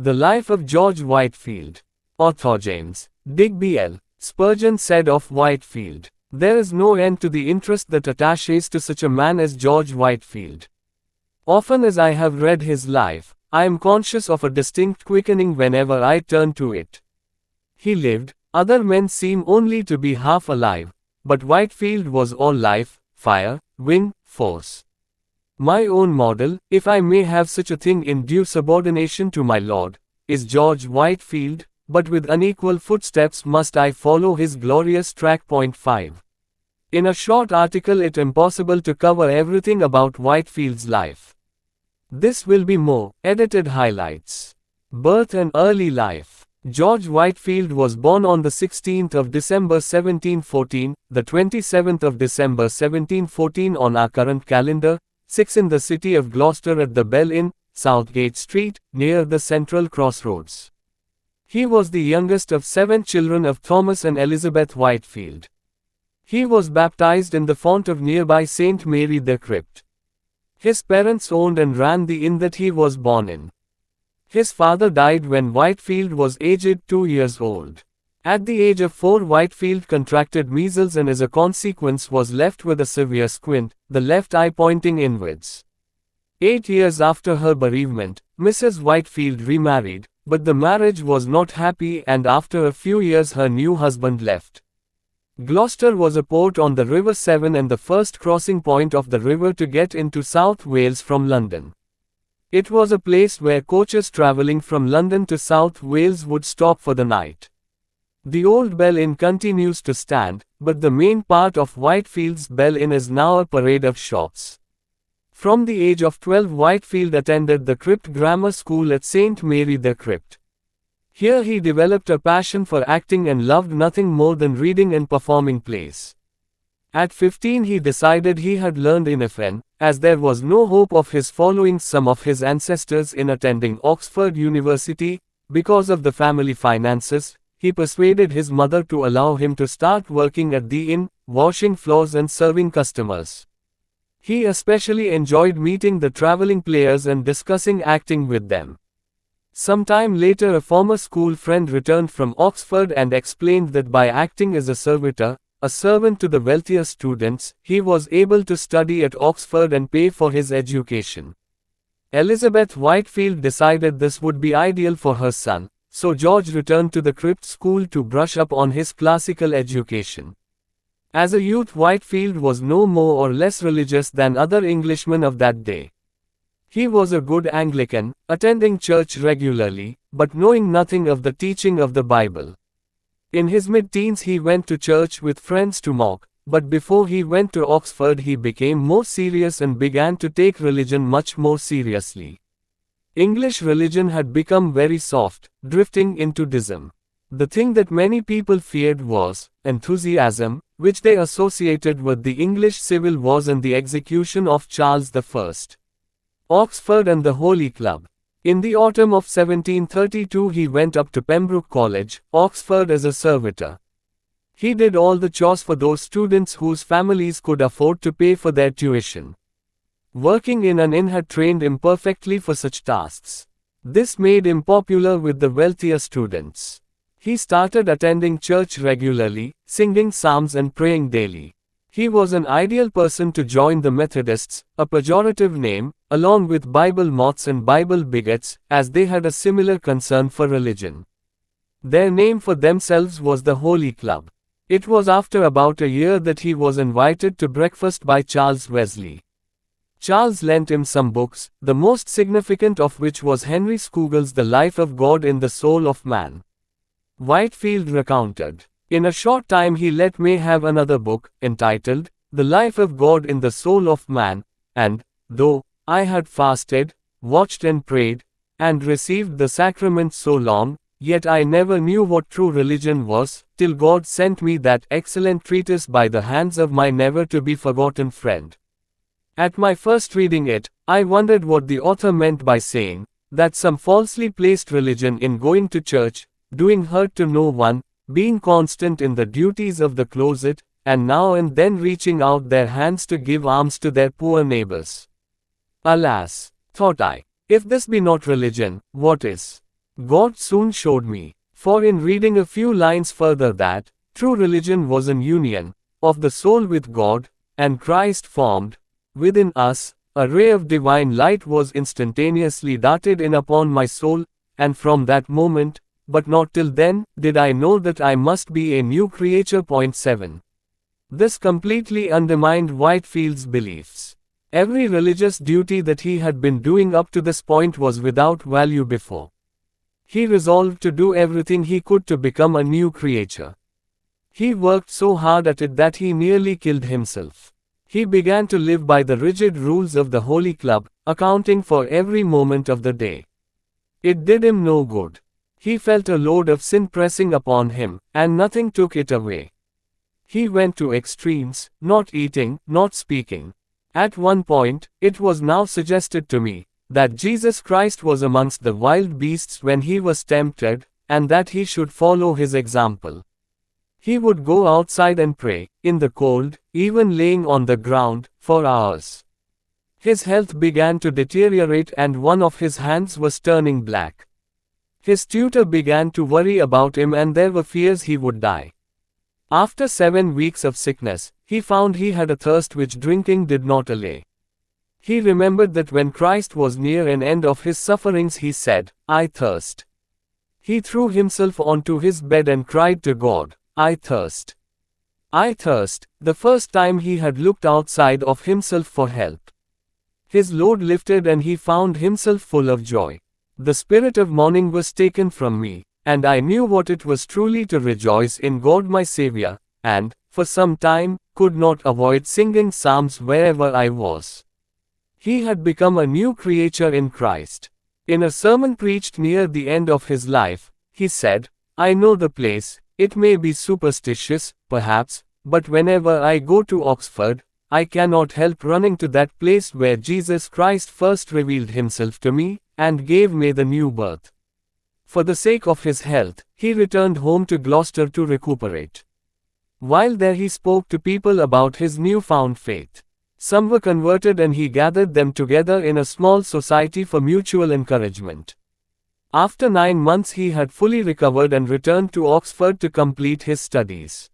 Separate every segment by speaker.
Speaker 1: The Life of George Whitefield. Author James Digby L. Spurgeon said of Whitefield, "There is no end to the interest that attaches to such a man as George Whitefield. Often as I have read his life, I am conscious of a distinct quickening whenever I turn to it. He lived, other men seem only to be half alive, but Whitefield was all life, fire, wind, force. My own model, if I may have such a thing in due subordination to my Lord, is George Whitefield, but with unequal footsteps must I follow his glorious track. 5. In a short article it impossible to cover everything about Whitefield's life. This will be more edited highlights. Birth and early life. George Whitefield was born on the 16th of December 1714, the 27th of December 1714 on our current calendar, 6 in the city of Gloucester at the Bell Inn, Southgate Street, near the Central Crossroads. He was the youngest of 7 children of Thomas and Elizabeth Whitefield. He was baptized in the font of nearby St. Mary the Crypt. His parents owned and ran the inn that he was born in. His father died when Whitefield was aged 2 years old. At the age of 4 Whitefield contracted measles and as a consequence was left with a severe squint, the left eye pointing inwards. 8 years after her bereavement, Mrs. Whitefield remarried, but the marriage was not happy and after a few years her new husband left. Gloucester was a port on the River Severn and the first crossing point of the river to get into South Wales from London. It was a place where coaches travelling from London to South Wales would stop for the night. The old Bell Inn continues to stand, but the main part of Whitefield's Bell Inn is now a parade of shops. From the age of 12 Whitefield attended the Crypt Grammar School at St. Mary the Crypt. Here he developed a passion for acting and loved nothing more than reading and performing plays. At 15 he decided he had learned enough and, as there was no hope of his following some of his ancestors in attending Oxford University, because of the family finances, he persuaded his mother to allow him to start working at the inn, washing floors and serving customers. He especially enjoyed meeting the traveling players and discussing acting with them. Some time later a former school friend returned from Oxford and explained that by acting as a servitor, a servant to the wealthier students, he was able to study at Oxford and pay for his education. Elizabeth Whitefield decided this would be ideal for her son, so George returned to the Crypt School to brush up on his classical education. As a youth Whitefield was no more or less religious than other Englishmen of that day. He was a good Anglican, attending church regularly, but knowing nothing of the teaching of the Bible. In his mid-teens he went to church with friends to mock, but before he went to Oxford he became more serious and began to take religion much more seriously. English religion had become very soft, drifting into dism. The thing that many people feared was enthusiasm, which they associated with the English civil wars and the execution of Charles I. Oxford and the Holy Club. In the autumn of 1732 he went up to Pembroke College, Oxford as a servitor. He did all the chores for those students whose families could afford to pay for their tuition. Working in an inn had trained him perfectly for such tasks. This made him popular with the wealthier students. He started attending church regularly, singing psalms and praying daily. He was an ideal person to join the Methodists, a pejorative name, along with Bible moths and Bible bigots, as they had a similar concern for religion. Their name for themselves was the Holy Club. It was after about a year that he was invited to breakfast by Charles Wesley. Charles lent him some books, the most significant of which was Henry Scougal's The Life of God in the Soul of Man. Whitefield recounted, "In a short time he let me have another book, entitled, The Life of God in the Soul of Man, and, though I had fasted, watched and prayed, and received the sacraments so long, yet I never knew what true religion was, till God sent me that excellent treatise by the hands of my never-to-be-forgotten friend. At my first reading it, I wondered what the author meant by saying, that some falsely placed religion in going to church, doing hurt to no one, being constant in the duties of the closet, and now and then reaching out their hands to give alms to their poor neighbors. Alas, thought I, if this be not religion, what is? God soon showed me, for in reading a few lines further that, true religion was an union of the soul with God, and Christ formed, within us, a ray of divine light was instantaneously darted in upon my soul, and from that moment, but not till then, did I know that I must be a new creature. Point 7. This completely undermined Whitefield's beliefs. Every religious duty that he had been doing up to this point was without value before. He resolved to do everything he could to become a new creature. He worked so hard at it that he nearly killed himself. He began to live by the rigid rules of the Holy Club, accounting for every moment of the day. It did him no good. He felt a load of sin pressing upon him, and nothing took it away. He went to extremes, not eating, not speaking. At one point, it was now suggested to me that Jesus Christ was amongst the wild beasts when he was tempted, and that he should follow his example. He would go outside and pray, in the cold, even laying on the ground, for hours. His health began to deteriorate and one of his hands was turning black. His tutor began to worry about him and there were fears he would die. After 7 weeks of sickness, he found he had a thirst which drinking did not allay. He remembered that when Christ was near an end of his sufferings he said, "I thirst." He threw himself onto his bed and cried to God, "I thirst. I thirst," the first time he had looked outside of himself for help. His load lifted and he found himself full of joy. The spirit of mourning was taken from me, and I knew what it was truly to rejoice in God my Savior, and, for some time, could not avoid singing psalms wherever I was. He had become a new creature in Christ. In a sermon preached near the end of his life, he said, "I know the place. It may be superstitious, perhaps, but whenever I go to Oxford, I cannot help running to that place where Jesus Christ first revealed himself to me, and gave me the new birth." For the sake of his health, he returned home to Gloucester to recuperate. While there he spoke to people about his newfound faith. Some were converted and he gathered them together in a small society for mutual encouragement. After 9 months he had fully recovered and returned to Oxford to complete his studies.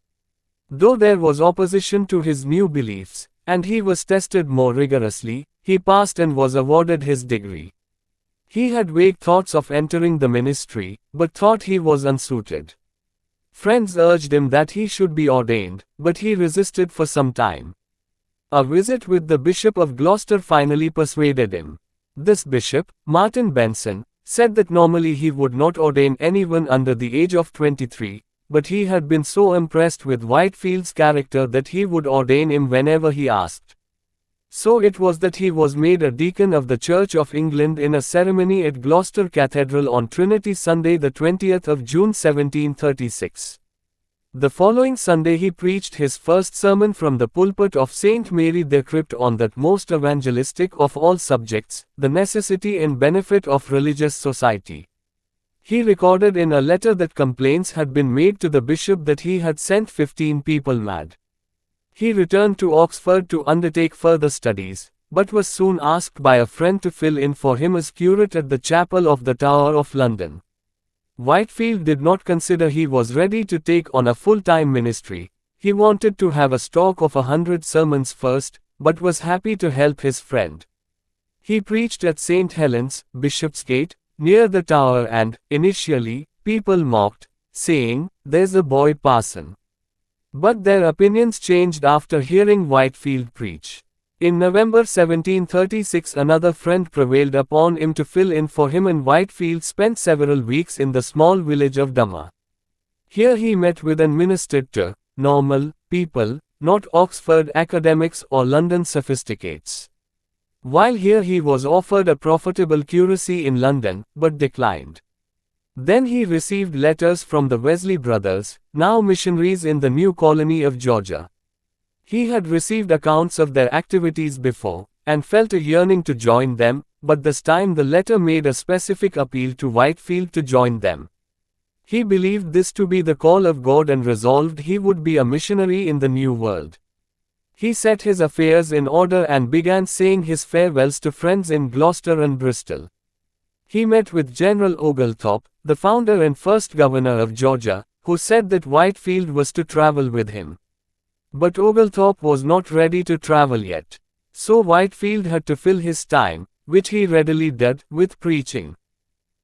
Speaker 1: Though there was opposition to his new beliefs, and he was tested more rigorously, he passed and was awarded his degree. He had vague thoughts of entering the ministry, but thought he was unsuited. Friends urged him that he should be ordained, but he resisted for some time. A visit with the Bishop of Gloucester finally persuaded him. This bishop, Martin Benson, said that normally he would not ordain anyone under the age of 23, but he had been so impressed with Whitefield's character that he would ordain him whenever he asked. So it was that he was made a deacon of the Church of England in a ceremony at Gloucester Cathedral on Trinity Sunday the 20th of June 1736. The following Sunday he preached his first sermon from the pulpit of St. Mary the Crypt on that most evangelistic of all subjects, the necessity and benefit of religious society. He recorded in a letter that complaints had been made to the bishop that he had sent 15 people mad. He returned to Oxford to undertake further studies, but was soon asked by a friend to fill in for him as curate at the chapel of the Tower of London. Whitefield did not consider he was ready to take on a full-time ministry. He wanted to have a stock of 100 sermons first, but was happy to help his friend. He preached at St. Helens, Bishopsgate, near the Tower and, initially, people mocked, saying, "There's a boy parson." But their opinions changed after hearing Whitefield preach. In November 1736 another friend prevailed upon him to fill in for him and Whitefield spent several weeks in the small village of Dummer. Here he met with and ministered to normal people, not Oxford academics or London sophisticates. While here he was offered a profitable curacy in London, but declined. Then he received letters from the Wesley brothers, now missionaries in the new colony of Georgia. He had received accounts of their activities before, and felt a yearning to join them, but this time the letter made a specific appeal to Whitefield to join them. He believed this to be the call of God and resolved he would be a missionary in the New World. He set his affairs in order and began saying his farewells to friends in Gloucester and Bristol. He met with General Oglethorpe, the founder and first governor of Georgia, who said that Whitefield was to travel with him. But Oglethorpe was not ready to travel yet. So Whitefield had to fill his time, which he readily did, with preaching.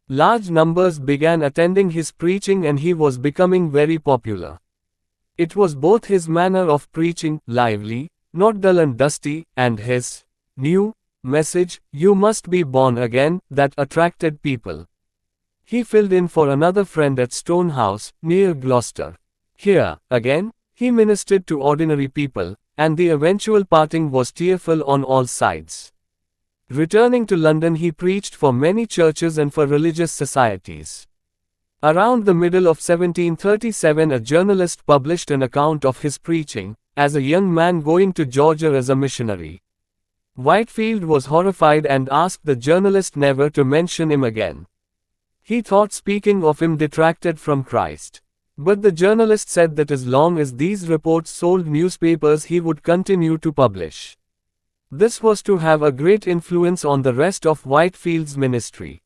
Speaker 1: Large numbers began attending his preaching and he was becoming very popular. It was both his manner of preaching, lively, not dull and dusty, and his new message, "You must be born again," that attracted people. He filled in for another friend at Stonehouse, near Gloucester. Here, again, he ministered to ordinary people, and the eventual parting was tearful on all sides. Returning to London, he preached for many churches and for religious societies. Around the middle of 1737, a journalist published an account of his preaching, as a young man going to Georgia as a missionary. Whitefield was horrified and asked the journalist never to mention him again. He thought speaking of him detracted from Christ. But the journalist said that as long as these reports sold newspapers, he would continue to publish. This was to have a great influence on the rest of Whitefield's ministry.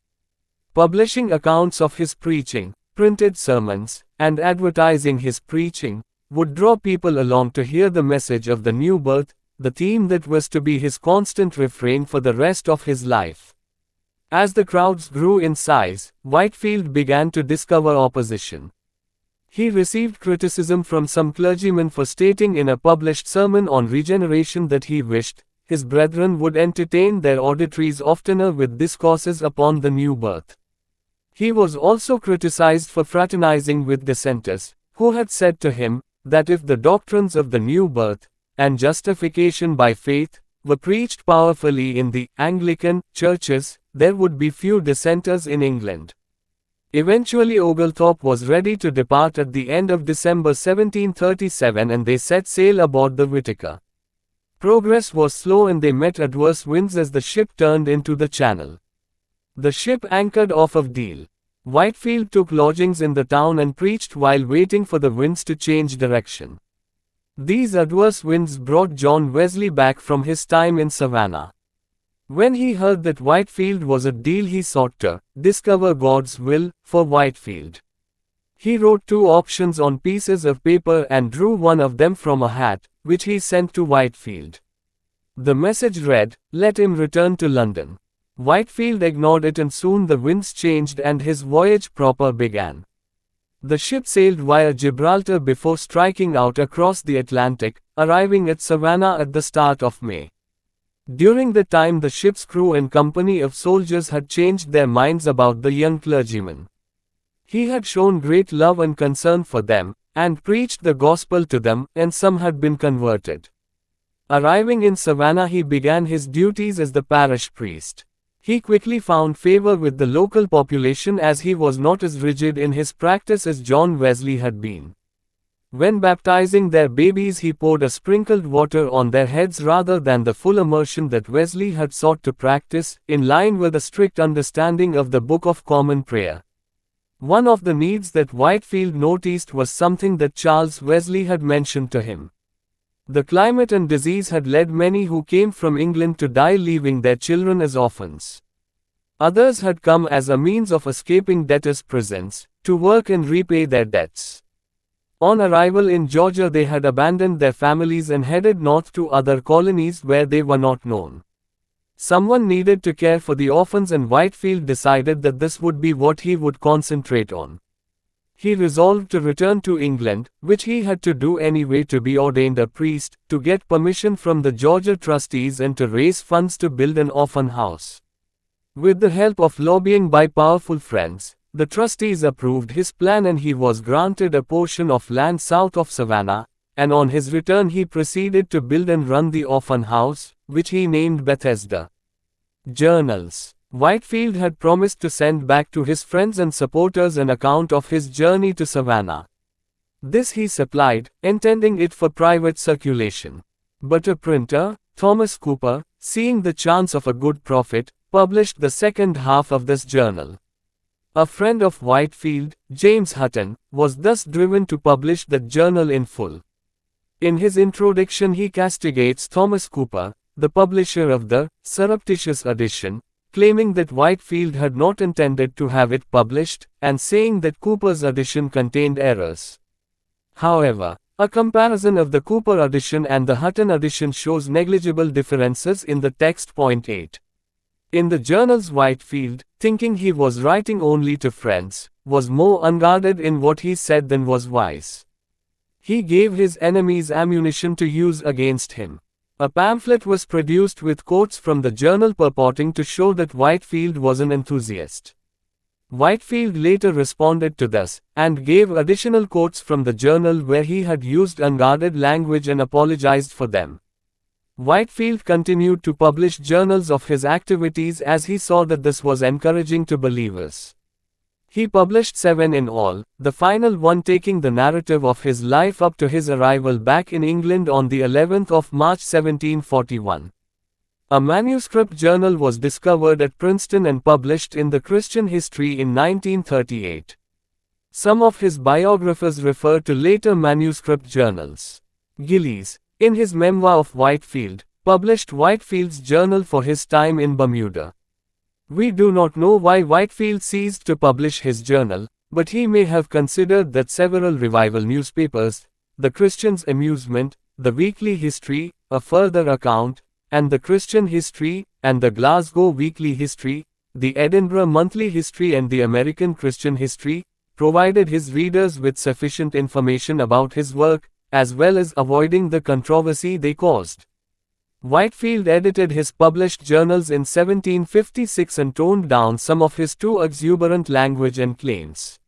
Speaker 1: Publishing accounts of his preaching, printed sermons, and advertising his preaching, would draw people along to hear the message of the new birth, the theme that was to be his constant refrain for the rest of his life. As the crowds grew in size, Whitefield began to discover opposition. He received criticism from some clergymen for stating in a published sermon on regeneration that he wished his brethren would entertain their auditories oftener with discourses upon the new birth. He was also criticized for fraternizing with dissenters, who had said to him, that if the doctrines of the new birth, and justification by faith, were preached powerfully in the Anglican churches, there would be few dissenters in England. Eventually Oglethorpe was ready to depart at the end of December 1737 and they set sail aboard the Whittaker. Progress was slow and they met adverse winds as the ship turned into the channel. The ship anchored off of Deal. Whitefield took lodgings in the town and preached while waiting for the winds to change direction. These adverse winds brought John Wesley back from his time in Savannah. When he heard that Whitefield was at Deal, he sought to discover God's will for Whitefield. He wrote 2 options on pieces of paper and drew one of them from a hat, which he sent to Whitefield. The message read, "Let him return to London." Whitefield ignored it and soon the winds changed and his voyage proper began. The ship sailed via Gibraltar before striking out across the Atlantic, arriving at Savannah at the start of May. During the time, the ship's crew and company of soldiers had changed their minds about the young clergyman. He had shown great love and concern for them, and preached the gospel to them, and some had been converted. Arriving in Savannah, he began his duties as the parish priest. He quickly found favor with the local population as he was not as rigid in his practice as John Wesley had been. When baptizing their babies, he poured a sprinkled water on their heads rather than the full immersion that Wesley had sought to practice, in line with a strict understanding of the Book of Common Prayer. One of the needs that Whitefield noticed was something that Charles Wesley had mentioned to him. The climate and disease had led many who came from England to die, leaving their children as orphans. Others had come as a means of escaping debtors' prisons, to work and repay their debts. On arrival in Georgia, they had abandoned their families and headed north to other colonies where they were not known. Someone needed to care for the orphans, and Whitefield decided that this would be what he would concentrate on. He resolved to return to England, which he had to do anyway to be ordained a priest, to get permission from the Georgia trustees and to raise funds to build an orphan house. With the help of lobbying by powerful friends, the trustees approved his plan and he was granted a portion of land south of Savannah, and on his return he proceeded to build and run the orphan house, which he named Bethesda. Journals. Whitefield had promised to send back to his friends and supporters an account of his journey to Savannah. This he supplied, intending it for private circulation. But a printer, Thomas Cooper, seeing the chance of a good profit, published the second half of this journal. A friend of Whitefield, James Hutton, was thus driven to publish that journal in full. In his introduction he castigates Thomas Cooper, the publisher of the surreptitious edition, claiming that Whitefield had not intended to have it published, and saying that Cooper's edition contained errors. However, a comparison of the Cooper edition and the Hutton edition shows negligible differences in the text. Point 8. In the journals, Whitefield, thinking he was writing only to friends, was more unguarded in what he said than was wise. He gave his enemies ammunition to use against him. A pamphlet was produced with quotes from the journal purporting to show that Whitefield was an enthusiast. Whitefield later responded to this, and gave additional quotes from the journal where he had used unguarded language and apologized for them. Whitefield continued to publish journals of his activities as he saw that this was encouraging to believers. He published 7 in all, the final one taking the narrative of his life up to his arrival back in England on the 11th of March 1741. A manuscript journal was discovered at Princeton and published in the Christian History in 1938. Some of his biographers refer to later manuscript journals. Gillies, in his memoir of Whitefield, published Whitefield's journal for his time in Bermuda. We do not know why Whitefield ceased to publish his journal, but he may have considered that several revival newspapers, the Christian's Amusement, the Weekly History, a Further Account, and the Christian History, and the Glasgow Weekly History, the Edinburgh Monthly History and the American Christian History, provided his readers with sufficient information about his work, as well as avoiding the controversy they caused. Whitefield edited his published journals in 1756 and toned down some of his too exuberant language and claims.